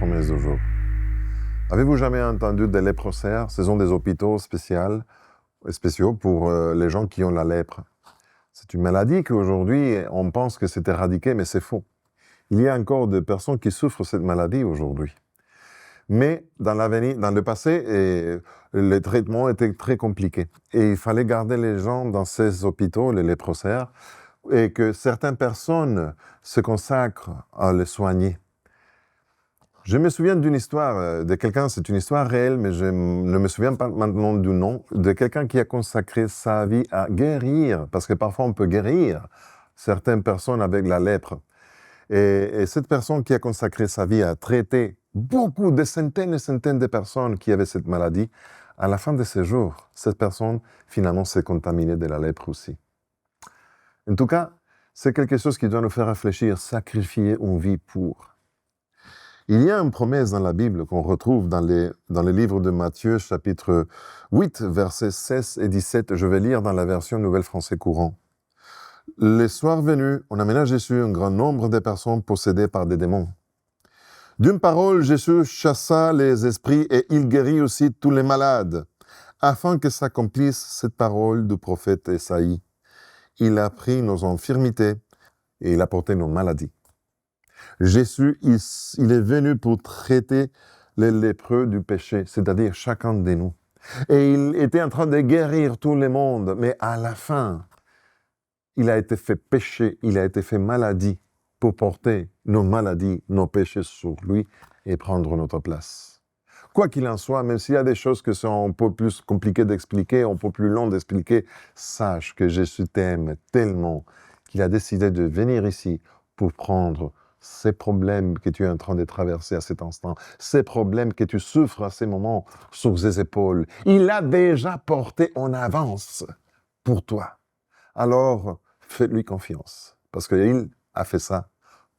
promesse de jour. Avez-vous jamais entendu des léprocères? Ce sont des hôpitaux spéciaux pour les gens qui ont la lèpre. C'est une maladie qu'aujourd'hui, on pense que c'est éradiqué, mais c'est faux. Il y a encore des personnes qui souffrent de cette maladie aujourd'hui. Mais dans le passé, le traitement était très compliqué. Et il fallait garder les gens dans ces hôpitaux, les léprocères, et que certaines personnes se consacrent à les soigner. Je me souviens d'une histoire de quelqu'un, c'est une histoire réelle, mais je ne me souviens pas maintenant du nom, de quelqu'un qui a consacré sa vie à guérir, parce que parfois on peut guérir certaines personnes avec la lèpre. Et cette personne qui a consacré sa vie à traiter beaucoup, des centaines et centaines de personnes qui avaient cette maladie, à la fin de ses jours, cette personne finalement s'est contaminée de la lèpre aussi. En tout cas, c'est quelque chose qui doit nous faire réfléchir, sacrifier une vie pour. Il y a une promesse dans la Bible qu'on retrouve dans le livre de Matthieu, chapitre 8, versets 16 et 17. Je vais lire dans la version Nouvelle Français courant. Le soir venu, on amena à Jésus un grand nombre de personnes possédées par des démons. D'une parole, Jésus chassa les esprits et il guérit aussi tous les malades, afin que s'accomplisse cette parole du prophète Esaïe. Il a pris nos infirmités et il a porté nos maladies. Jésus, il est venu pour traiter les lépreux du péché, c'est-à-dire chacun de nous. Et il était en train de guérir tout le monde, mais à la fin, il a été fait péché, il a été fait maladie pour porter nos maladies, nos péchés sur lui et prendre notre place. Quoi qu'il en soit, même s'il y a des choses qui sont un peu plus compliquées d'expliquer, un peu plus longues d'expliquer, sache que Jésus t'aime tellement qu'il a décidé de venir ici pour prendre ces problèmes que tu es en train de traverser à cet instant, ces problèmes que tu souffres à ces moments sur ses épaules. Il a déjà porté en avance pour toi. Alors, fais-lui confiance, parce qu'il a fait ça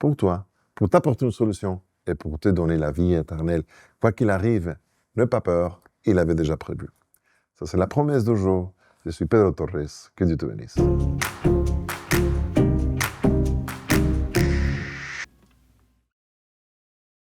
pour toi, pour t'apporter une solution et pour te donner la vie éternelle. Quoi qu'il arrive, n'aie pas peur, il avait déjà prévu. Ça, c'est la promesse du jour. Je suis Pedro Torres. Que Dieu te bénisse.